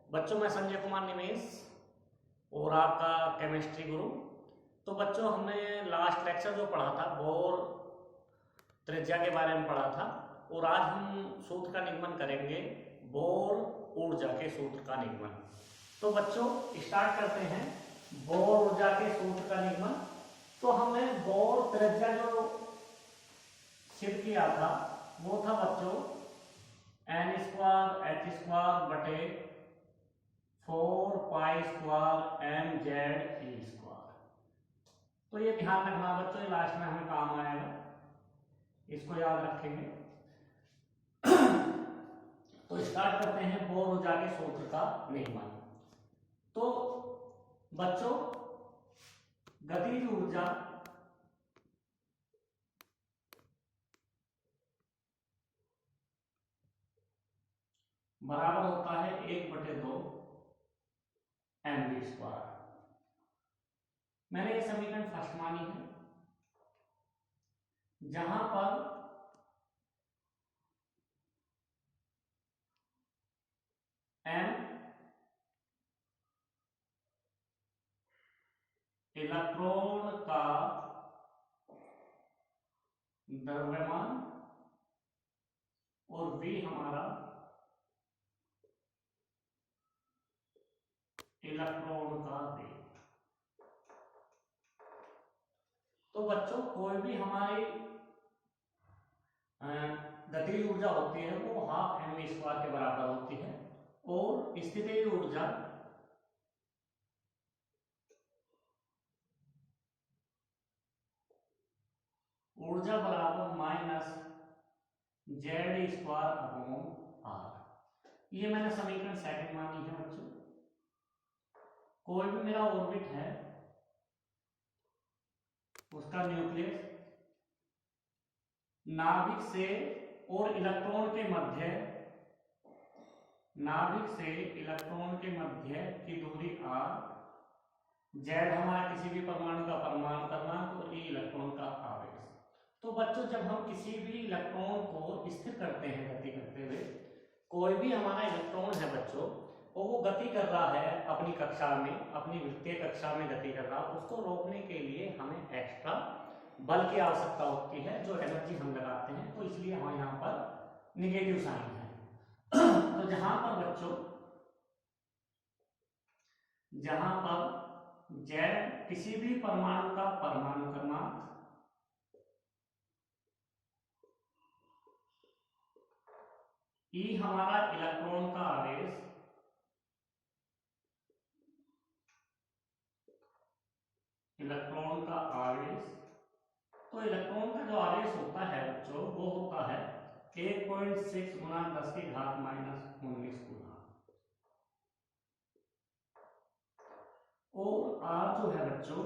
बच्चों, मैं संजय कुमार निमेश और आपका केमिस्ट्री गुरु। तो बच्चों, हमने लास्ट लेक्चर जो पढ़ा था बोर त्रिज्या के बारे में पढ़ा था और आज हम सूत्र का निगमन करेंगे, बोर ऊर्जा के सूत्र का निगमन। तो बच्चों स्टार्ट करते हैं बोर ऊर्जा के सूत्र का निगमन। तो हमने बोर त्रिज्या जो सिद्ध किया था वो था बच्चों n² बटे 4π² तो ये ध्यान रखना बच्चों, ये लास्ट में हमें काम आएगा, इसको याद रखेंगे। तो स्टार्ट करते हैं बोर ऊर्जा के सूत्र का निगमन। तो बच्चों गतिज ऊर्जा बराबर होता है 1/2 mv²। मैंने ये समीकरण फर्स्ट मानी है, जहां पर m इलेक्ट्रॉन का द्रव्यमान और v हमारा इलेक्ट्रॉन का वेग। तो बच्चों कोई भी हमारी गतिज ऊर्जा होती है वो 12 mv² के बराबर होती है और स्थितिज ऊर्जा बराबर -z²/r। ये मैंने समीकरण सेकंड मानी है बच्चों। कोई भी मेरा ऑर्बिट है, उसका न्यूक्लियस नाभिक से और इलेक्ट्रॉन के मध्य, नाभिक से इलेक्ट्रॉन के मध्य की दूरी r, z हमारा किसी भी परमाणु का परमाणु क्रमांक और e इलेक्ट्रॉन का आवेश। तो बच्चों जब हम किसी भी इलेक्ट्रॉन को स्थिर करते हैं गति करते हुए, कोई भी हमारा इलेक्ट्रॉन है बच्चों और वो गति कर रहा है अपनी कक्षा में, अपनी वृत्तीय कक्षा में गति कर रहा है, उसको रोकने के लिए हमें एक्स्ट्रा बल की आवश्यकता होती है, जो एनर्जी हम लगाते हैं। तो इसलिए हम यहाँ पर निगेटिव साइन है। तो जहां पर बच्चों, जहां पर z किसी भी परमाणु का परमाणु क्रमांक, E हमारा इलेक्ट्रॉन का आवेश, इलेक्ट्रॉन का आवेश, तो इलेक्ट्रॉन का जो आवेश होता है बच्चों वो होता है 1.6 × 10⁻⁻⁹ गुना, और R जो है बच्चों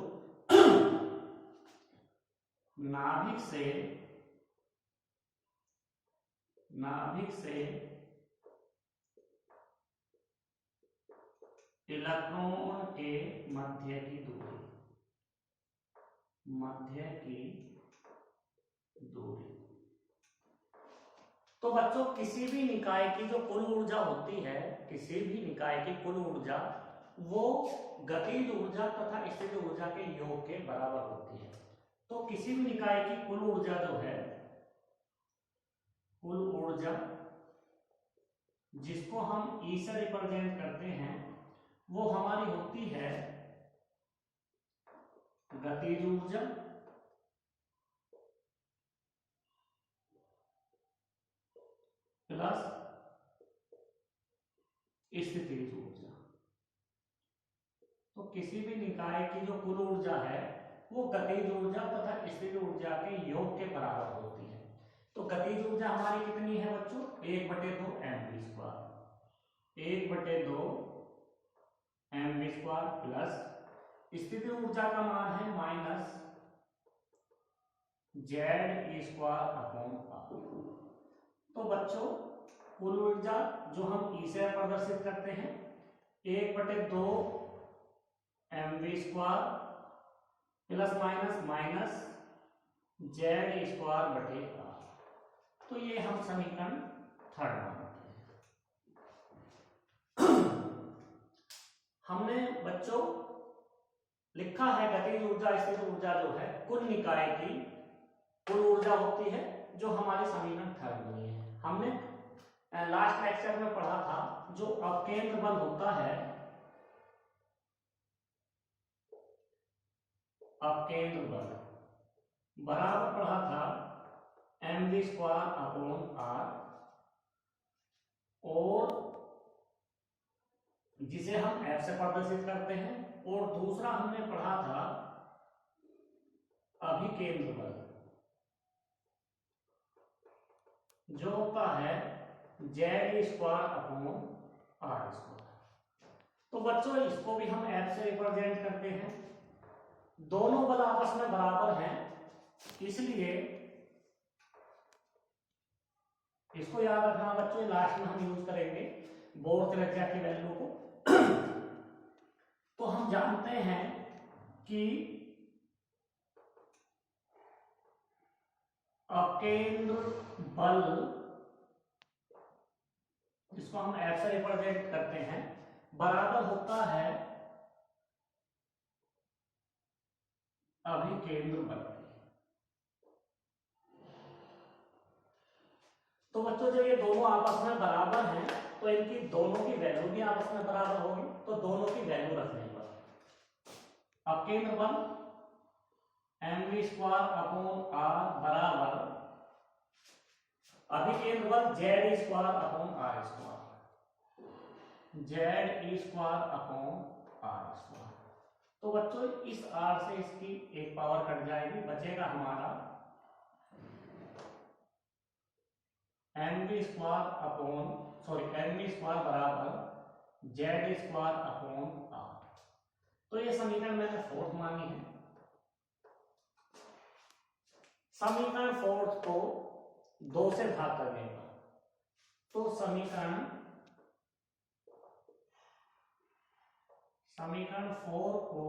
नाभिक से इलेक्ट्रॉन के मध्य की दूरी, तो बच्चों किसी भी निकाय की जो कुल ऊर्जा होती है, किसी भी निकाय की कुल ऊर्जा वो गतिज ऊर्जा तथा स्थितिज ऊर्जा के योग के बराबर होती है। तो किसी भी निकाय की कुल ऊर्जा जो है, कुल ऊर्जा जिसको हम E से रिप्रेजेंट करते हैं, वो हमारी होती है गतिज ऊर्जा प्लस स्थितिज ऊर्जा। तो किसी भी निकाय की जो कुल ऊर्जा है वो गतिज ऊर्जा तथा स्थितिज ऊर्जा के योग के बराबर होती है। तो गतिज ऊर्जा हमारी कितनी है बच्चों? 1/2 mv², 1/2 mv² प्लस स्थितिज ऊर्जा का मान है -ze²/r। तो बच्चों कुल ऊर्जा जो हम E से प्रदर्शित करते हैं 1/2 mv² प्लस माइनस z²/r। तो ये हम समीकरण थर्ड मानते हैं। हमने बच्चों लिखा है गतिज ऊर्जा स्थित ऊर्जा जो है कुल निकाय की कुल ऊर्जा होती है, जो हमारे समीकरण थर्ड में है। हमने लास्ट लेक्चर में पढ़ा था जो अपकेंद्र बल होता है, अपकेंद्र बल बराबर पढ़ा था mv²/r, और जिसे हम F से प्रदर्शित करते हैं, और दूसरा हमने पढ़ा था अभिकेंद्र बल जो होता है Z²/r²। तो बच्चों इसको भी हम F से रिप्रेजेंट करते हैं। दोनों बल आपस में बराबर हैं, इसलिए इसको याद रखना बच्चों, लास्ट में हम यूज करेंगे बोर त्रिज्या की वैल्यू को। तो हम जानते हैं कि अपकेंद्र बल, जिसको हम F से रिप्रेजेंट करते हैं, बराबर होता है अभिकेंद्र बल। तो बच्चों जब ये दोनों आपस में बराबर हैं तो इनकी दोनों की वैल्यू भी आपस में बराबर होगी, तो दोनों की वैल्यू रखने पर अपकेंद्र बल mv²/r बराबर अभिकेंद्र बल Ze²/r², Ze²/r²। तो बच्चों इस r से इसकी एक पावर कट जाएगी, बचेगा हमारा mv² बराबर Z²/r। तो ये समीकरण मैंने फोर्थ मानी है। समीकरण फोर्थ को 2 से भाग करने पर, तो समीकरण 4 को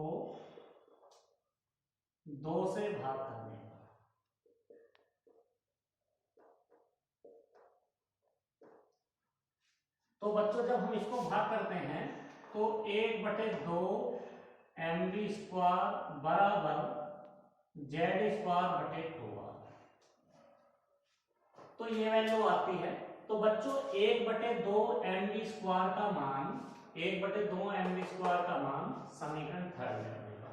2 से भाग करने पर तो बच्चों जब हम इसको भाग करते हैं तो 1/2 mv² बराबर Z²/2r, तो ये वैल्यू आती है। तो बच्चों 1/2 mv² का मान, 1/2 mv² का मान समीकरण थर्ड में बनेगा।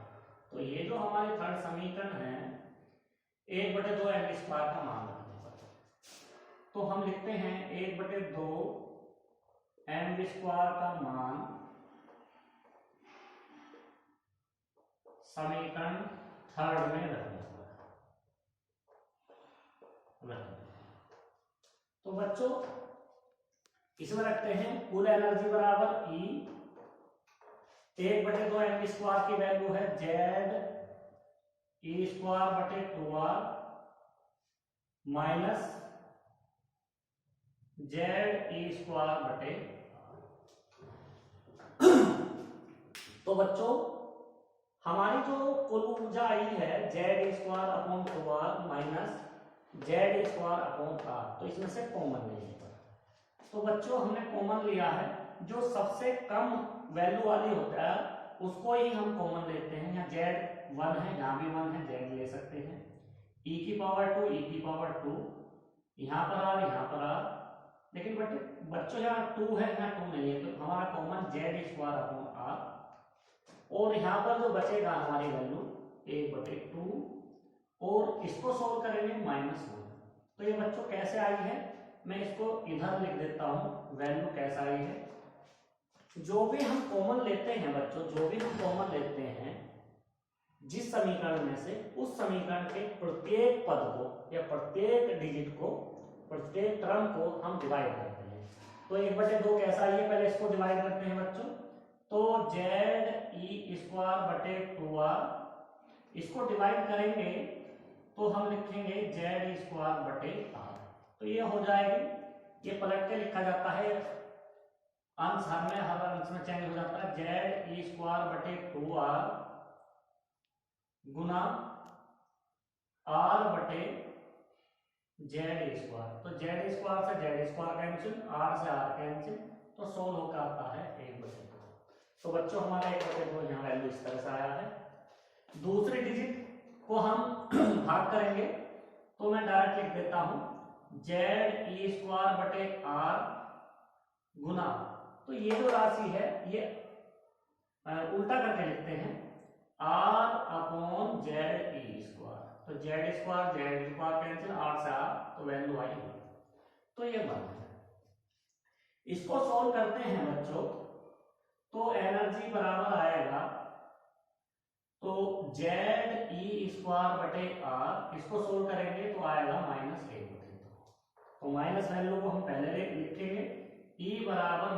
तो ये जो हमारे थर्ड समीकरण है 1/2 mv² का मान रखने पर, तो हम लिखते हैं 1/2 mv² का मान समीकरण थर्ड में रखने पर। तो बच्चों इसमें रखते हैं कुल एनर्जी बराबर E, 1/2 mv² की वैल्यू है Ze²/2r माइनस Ze²/r। तो बच्चों हमारी जो कुल ऊर्जा आई है Ze²/2r माइनस Ze²/r, तो इसमें से कॉमन लेने पर, तो बच्चों हमने कॉमन लिया है, जो सबसे कम वैल्यू वाली होता है उसको ही हम कॉमन लेते हैं। यहाँ Z1 है, यहाँ भी 1 है, Z ले सकते हैं, e⁻², e⁻², यहाँ पर r, यहाँ पर r, लेकिन बच्चों यहाँ 2 है, यहाँ 2 नहीं है, तो हमारा कॉमन Z²/r, और यहाँ पर जो बचेगा हमारी वैल्यू 1/2, और इसको सोल्व करेंगे -1। तो ये बच्चों कैसे आई है, मैं इसको इधर लिख देता हूँ वैल्यू कैसा आई है। जो भी हम कॉमन लेते हैं बच्चों, जो भी हम कॉमन लेते हैं जिस समीकरण में से, उस समीकरण के प्रत्येक पद को या प्रत्येक डिजिट को, प्रत्येक टर्म को हम डिवाइड करते हैं। तो 1/2 कैसा आई है, पहले इसको डिवाइड करते हैं बच्चों। तो Ze²/2r, इसको डिवाइड करेंगे तो हम लिखेंगे Ze²/r, तो ये हो जाएगी, ये पलट के लिखा जाता है, अंश हर अंश में चेंज हो जाता है, Ze²/2r गुना r/Z², तो Z² से Z² कैंसिल, r से r कैंसिल, तो सोल्व होकर आता है 1/2। तो बच्चों हमारा 1/2 यहाँ वैल्यू इस तरह से आया है। दूसरे डिजिट को हम भाग करेंगे तो मैं डायरेक्ट लिख देता हूं ZE²/R गुना, तो ये जो राशि है ये उल्टा करके लिखते हैं R/ZE²। तो Z² कैंसिल, R से R, तो वैल्यू आई होगी, तो ये बन है। इसको सॉल्व करते हैं बच्चों तो एनर्जी बराबर आएगा, तो ZE²/R, इसको सोल्व करेंगे तो आएगा -1/2। तो माइनस वैल्यू को हम पहले लिखेंगे, E बराबर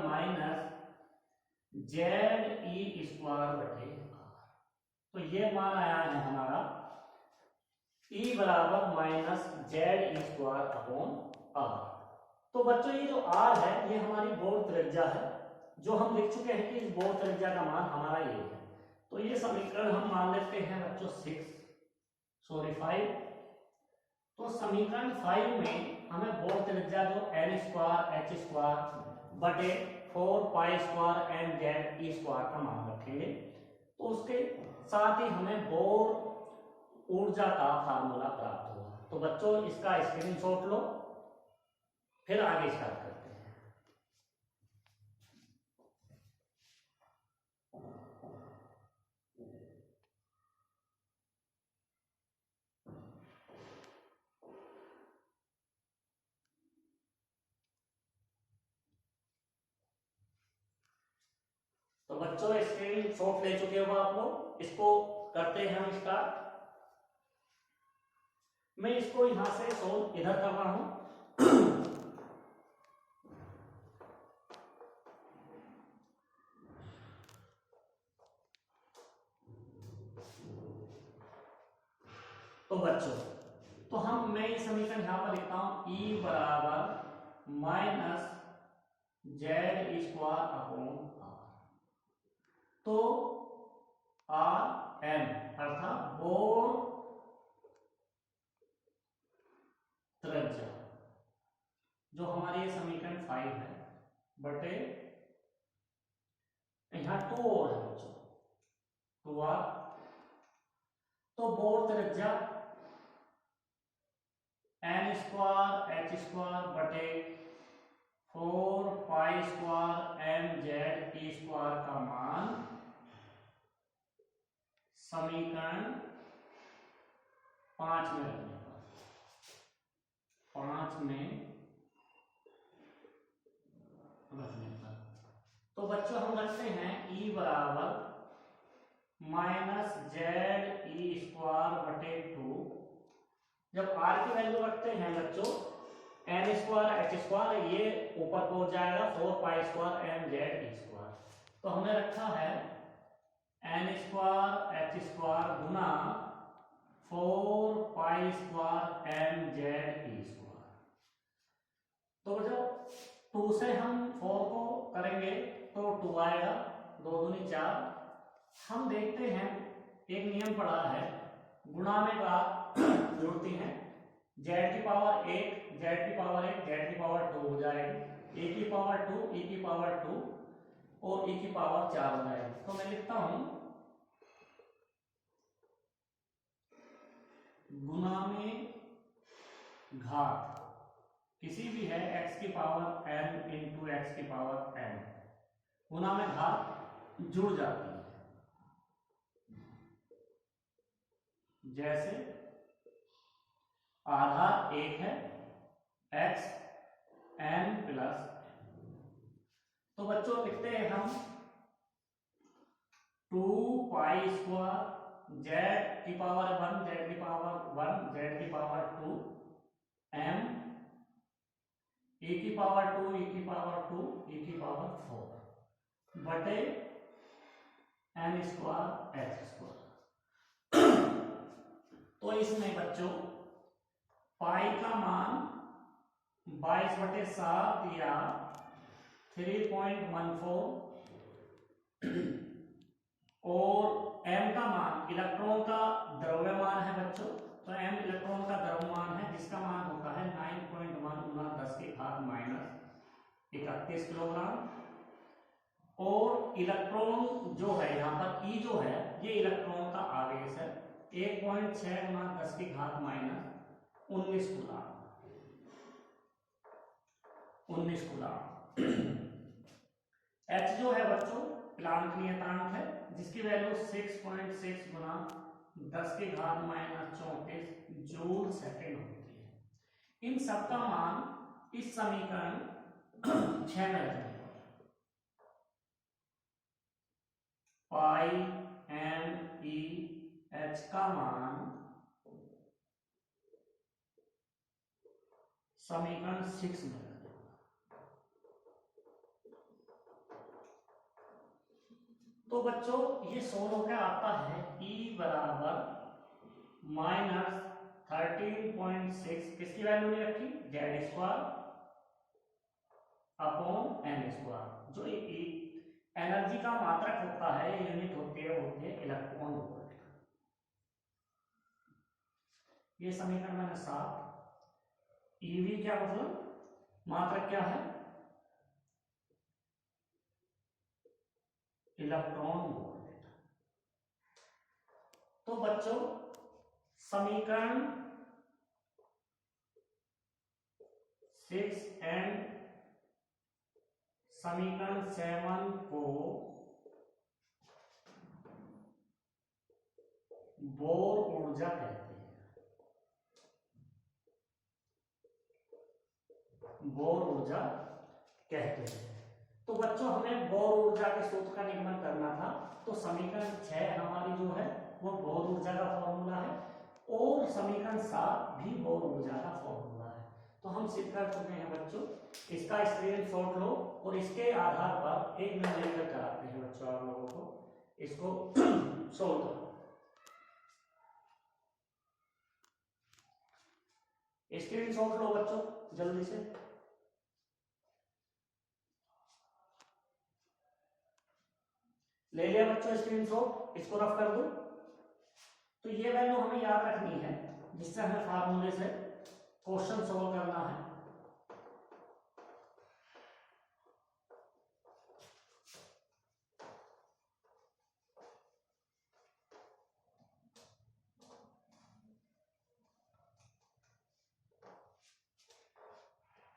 -ZE²/R। तो ये मान आया है हमारा E बराबर -ZE²/R। तो बच्चों ये जो R है ये हमारी बोर्ड त्रिज्या है, जो हम लिख चुके हैं कि इस बोर्ड त्रिज्या का मान हमारा ये है। तो ये समीकरण हम मान लेते हैं बच्चों 5। तो समीकरण 5 में हमें बोर्ड त्रिज्या जो N²H²/4π² का मान रखेंगे, तो उसके साथ ही हमें बोर ऊर्जा का फार्मूला प्राप्त होगा। तो बच्चों इसका स्क्रीनशॉट लो, फिर आगे स्टार्ट करते हैं। तो बच्चों स्क्रीनशॉट ले चुके हो आप लोग, इसको करते हैं हम स्टार्ट। मैं इसको यहां से सोल्व इधर कर रहा हूं। तो बच्चों तो मैं ये समीकरण यहां पर लिखता हूं, E बराबर -ZE²/R। तो RM अर्थात बोर त्रिज्या, जो हमारी ये समीकरण 5 है, बटे यहां 2 और है बच्चों, 2R। तो बोर त्रिज्या N²H²/4π² का मान समीकरण 5 में रखने पर, 5 में रखने पर, तो बच्चों हम रखते हैं E बराबर -ZE²/2। जब R की वैल्यू रखते हैं बच्चों N²H², ये ऊपर पहुंच जाएगा 4π² तो हमने रखा है N²H² गुना 4π²। तो बच्चों 2 से हम 4 को करेंगे तो 2 आएगा, 2 दूनी 4। हम देखते हैं एक नियम पड़ा है, गुणा में का जुड़ती हैं, Z की पावर 1, Z की पावर 1, Z की पावर 2 हो जाएगी, E की पावर 2, E की पावर 2 और E की पावर 4 हो जाएगी। तो मैं लिखता हूं गुणा में घात किसी भी है x की पावर n इंटू x की पावर n, गुणा में घात जुड़ जाती है। जैसे आधार 1 है x n प्लस, तो बच्चों लिखते हैं हम 2π² z की पावर 1, z की पावर 1, z की पावर 2 m, e की पावर 2, e की पावर 2, e की पावर 4 बटे N²H²। तो इसमें बच्चों पाई का मान 22/7 या 3.14 और m का मान इलेक्ट्रॉन का द्रव्यमान है बच्चों, तो m इलेक्ट्रॉन का द्रव्यमान है जिसका मान होता है 9.1 × 10⁻⁻31 किलोग्राम, और इलेक्ट्रॉन जो है यहाँ पर ई जो है ये इलेक्ट्रॉन का आवेश है 1.6 गुना 10 की घात माइनस 19 कूलम 19 कूलम। एच जो है बच्चों प्लांक नियतांक है जिसकी वैल्यू 6.6 गुना 10 की घात माइनस 34 जूल सेकेंड होती है। इन सबका मान इस समीकरण 6 में रखेंगे। पाई एम ई एच का मान समीकरण 6 में रखेंगे। तो बच्चों ये सोल्व होकर आता है E बराबर -13.6 किसकी वैल्यू नहीं रखी Z square upon n square. जो एनर्जी का मात्रक होता है यूनिट होती है इलेक्ट्रॉन वोल्ट। ये समीकरण मैंने 7। ईवी क्या मतलब मात्रक क्या है इलेक्ट्रॉन वोल्ट। तो बच्चों समीकरण 6 एंड समीकरण 7 को बोर ऊर्जा कहते हैं। बोर ऊर्जा कहते हैं। तो बच्चों हमें बोर ऊर्जा के सूत्र का निगमन करना था। तो समीकरण 6 हमारी जो है वो बोर ऊर्जा का फॉर्मूला है और समीकरण 7 भी बोर ऊर्जा का फॉर्मूला है। तो हम सिद्ध कर चुके हैं बच्चों। इसका स्क्रीनशॉट लो और इसके आधार पर एक मिनट लेकर कराते हैं बच्चों आप लोगों को इसको सोल्व करो। स्क्रीनशॉट लो बच्चों जल्दी से। ले लिया बच्चों स्क्रीनशॉट, इसको रफ कर दो। तो ये वैल्यू हमें याद रखनी है जिससे हमें फार्मूले से क्वेश्चन सोल्व करना है।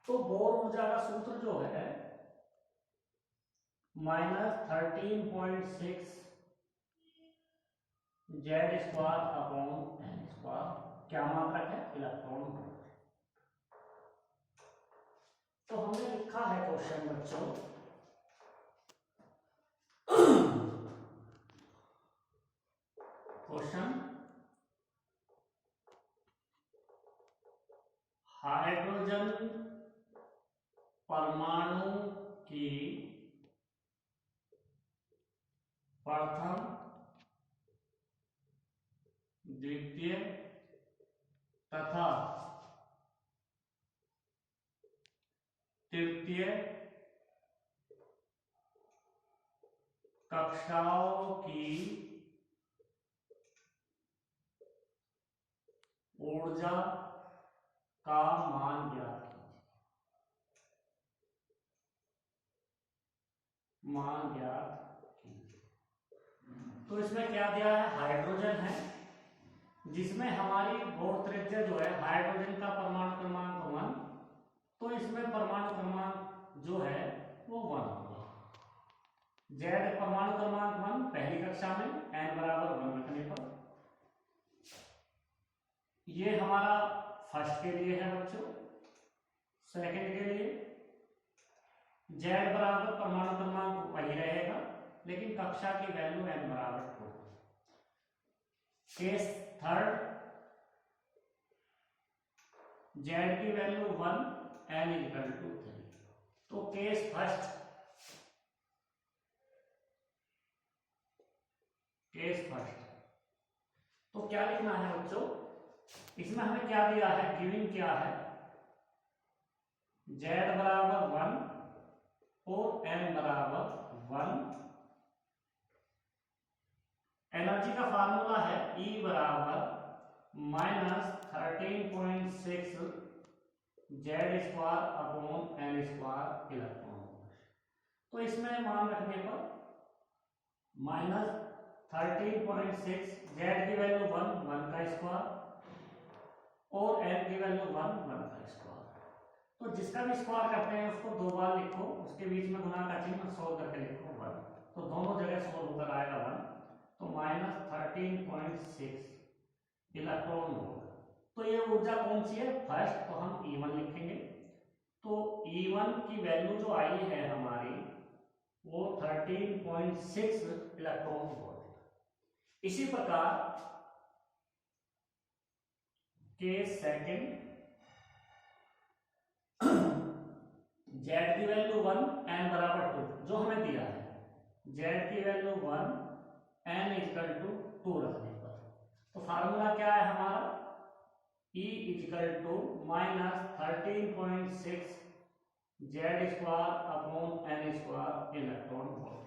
तो बोर ऊर्जा का सूत्र जो है -13.6 Z square upon n square क्या मात्रक है इलेक्ट्रॉन वोल्ट। तो हमने लिखा है क्वेश्चन बच्चों क्वेश्चन हाइड्रोजन परमाणु की प्रथम द्वितीय तथा तृतीय कक्षाओं की ऊर्जा का मान ज्ञात कीजिए। मान ज्ञात कीजिए। तो इसमें क्या दिया है हाइड्रोजन है जिसमें हमारी बोर त्रिज्या जो है हाइड्रोजन का परमाणु क्रमांक 1। तो इसमें परमाणु क्रमांक जो है वो 1 होगा। जेड परमाणु क्रमांक 1 पहली कक्षा में n बराबर 1 रखने पर। ये हमारा फर्स्ट के लिए है बच्चों। सेकंड के लिए जेड बराबर परमाणु क्रमांक वही रहेगा लेकिन कक्षा की वैल्यू n बराबर 2। केस थर्ड जेड की वैल्यू 1 n इक्वल टू 3। तो केस फर्स्ट तो क्या लिखना है बच्चों इसमें हमें क्या दिया है गिविंग क्या है z बराबर 1 और n बराबर 1। एनर्जी का फार्मूला है E बराबर -13.6 Z square upon n square electron. तो इसमें मान रखने पर माइनस 13.6, जेड की वैल्यू 1 का स्क्वायर और एन की वैल्यू 1 का स्क्वायर। तो जिसका भी स्क्वायर करते हैं उसको 2 बार लिखो, उसके बीच में गुना का चिन्ह सोल्व करके लिखो 1, तो दोनों जगह सोल्व होकर आएगा 1, तो माइनस 13.6 इलेक्ट्रॉन वोल्ट। तो ये ऊर्जा कौन सी है? फर्स्ट, तो हम E1 लिखेंगे। तो E1 की वैल्यू जो आई है हमारी वो 13.6 इलेक्ट्रॉन वोल्ट। इसी प्रकार केस सेकंड, जेड की वैल्यू 1 एन बराबर 2 जो हमें दिया है, जेड की वैल्यू 1 एन इक्वल टू 2 रखने पर, तो फार्मूला क्या है हमारा? E equal to minus 13.6 Z square upon n square electron volt.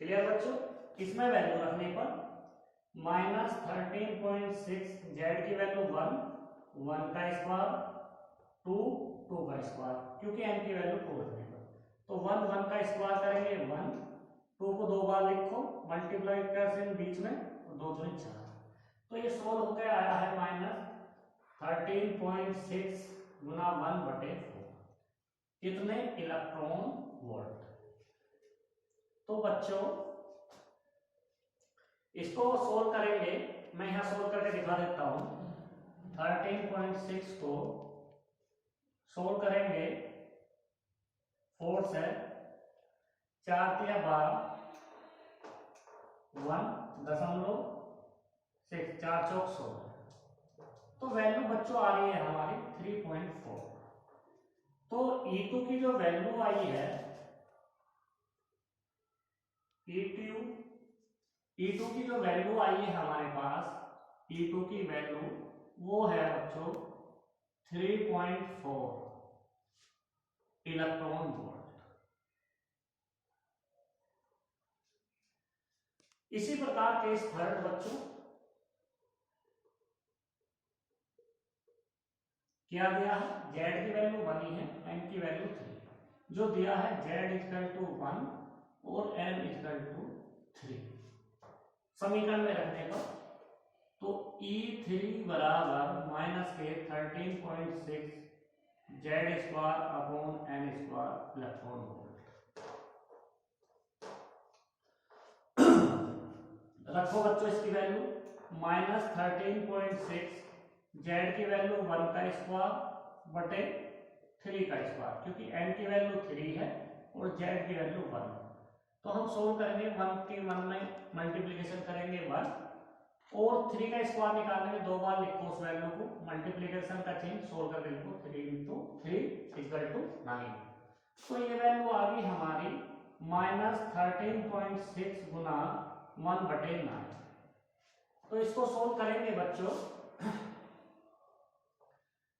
Clear बच्चों? इसमें वैल्यू रखने पर माइनस 13.6 जेड की वैल्यू 1 का स्क्वायर 2 का स्क्वायर, क्योंकि एन की वैल्यू 2 रखने पर, तो 1 का स्क्वायर करेंगे 1, 2 को 2 बार लिखो, मल्टीप्लाई कैसे बीच में, 2 2 4, तो ये सोल्व होकर आया है माइनस 13.6 गुना 1/4, कितने? Electron volt. तो बच्चों इसको सोल्व करेंगे, मैं यहां सोल्व करके दिखा देता हूं। 13.6 को सोल्व करेंगे 4 से, 4 तिया 12, 1.6, 4 चौक 16, तो वैल्यू बच्चों आ रही है हमारी 3.4। तो E2 की जो वैल्यू आई है, E2 की जो वैल्यू आई है हमारे पास, E2 की वैल्यू वो है बच्चों 3.4 इलेक्ट्रॉन वोल्ट। इसी प्रकार केस थर्ड बच्चों, क्या दिया है? जेड की वैल्यू 1 ही है, एन की वैल्यू 3, जो दिया है जेड इक्वल टू 1 और एन इक्वल टू 3 समीकरण में रखने पर, तो E3 बराबर माइनस के 13.6 Z square upon n square electron volt. रखो बच्चों इसकी वैल्यू माइनस 13.6 जेड की वैल्यू 1 का स्क्वायर बटे 3 का स्क्वायर, क्योंकि एन की वैल्यू 3 है और जेड की वैल्यू 1 है, तो हम सोल्व करेंगे 1 के 1 में मल्टीप्लीकेशन करेंगे 1 और 3 का स्क्वायर निकालने में 2 बार लिखो उस वैल्यू को, मल्टीप्लीकेशन का चिन्ह सोल्व करके लिखो 3 × 3 इक्वल टू 9। तो ये वैल्यू आ गई हमारी माइनस 13.6 गुना 1/9। तो इसको सोल्व करेंगे बच्चों,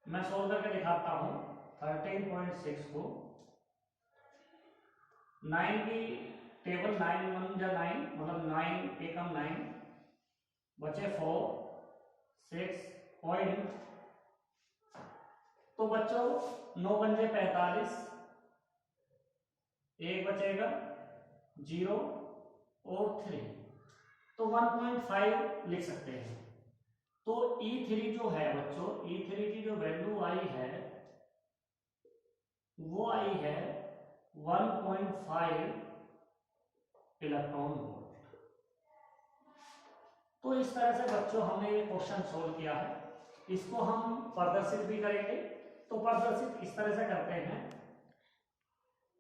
मैं सोल्व करके दिखाता हूं। 13.6 को 9 की टेबल 9 1 जा 9, मतलब 9 एकम 9 बचे 4 6 पॉइंट, तो बच्चों 9 पंजे 45, 1 बचेगा 0 और 3, तो 1.5 लिख सकते हैं। तो E3 जो है बच्चों, E3 की जो वैल्यू आई है वो आई है 1.5 इलेक्ट्रॉन वोल्ट। तो इस तरह से बच्चों हमने ये क्वेश्चन सोल्व किया है, इसको हम प्रदर्शित भी करेंगे। तो प्रदर्शित इस तरह से करते हैं,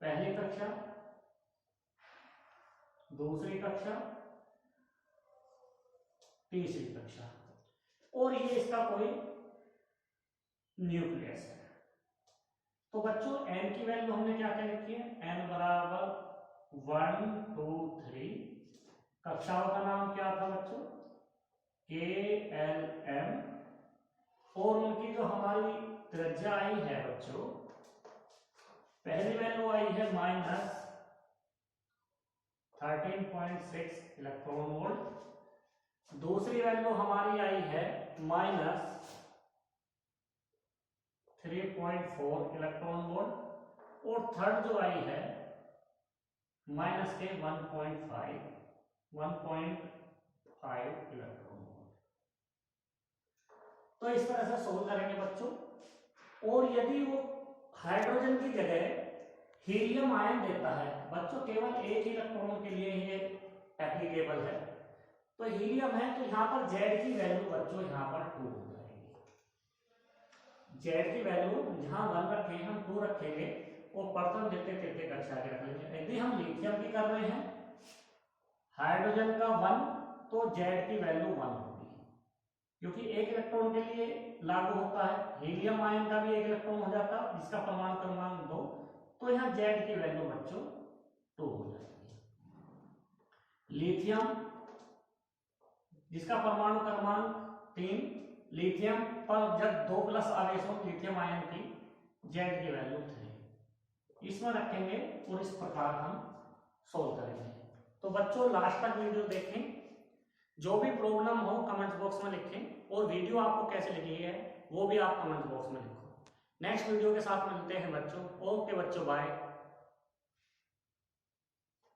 पहली कक्षा, दूसरी कक्षा, तीसरी कक्षा, और ये इसका कोई न्यूक्लियस है। तो बच्चों एन की वैल्यू हमने क्या क्या लिखी है? एन बराबर 1 2 3, कक्षाओं का नाम क्या था बच्चों? KLM, और उनकी जो हमारी त्रिज्या आई है बच्चों, पहली वैल्यू आई है माइनस 13.6 इलेक्ट्रॉन वोल्ट, दूसरी वैल्यू हमारी आई है माइनस 3.4 इलेक्ट्रॉन वोल्ट, और थर्ड जो आई है माइनस के 1.5 1.5 इलेक्ट्रॉन वोल्ट। तो इस तरह से सोल्व करेंगे बच्चों। और यदि वो हाइड्रोजन की जगह हीलियम आयन देता है बच्चों, केवल एक इलेक्ट्रॉन के लिए ये एप्लीकेबल है, तो हीलियम है तो यहाँ पर जेड की वैल्यू बच्चों यहाँ पर 2 हो जाएगी। जेड की वैल्यू जहां 1 रखे हम 2 रखेंगे, वो प्रथम द्वितीय तृतीय कक्षा के रख लेंगे। यदि हम लिथियम की कर रहे हैं, हाइड्रोजन का 1, तो जेड की वैल्यू 1 होगी, क्योंकि एक इलेक्ट्रॉन के लिए लागू होता है। हीलियम आयन का भी एक इलेक्ट्रॉन हो जाता है जिसका परमाणु क्रमांक 2, तो यहाँ जेड की वैल्यू बच्चों 2 हो जाएगी। लिथियम जिसका परमाणु क्रमांक 3, लिथियम पर जब 2+ आवेश हो लिथियम आयन की, जेड की वैल्यू 3 इसमें रखेंगे और इस प्रकार हम सोल्व करेंगे। तो बच्चों लास्ट तक वीडियो देखें, जो भी प्रॉब्लम हो कमेंट बॉक्स में लिखें, और वीडियो आपको कैसे लगी है वो भी आप कमेंट बॉक्स में लिखो। नेक्स्ट वीडियो के साथ मिलते हैं बच्चों। ओके बच्चों, बाय।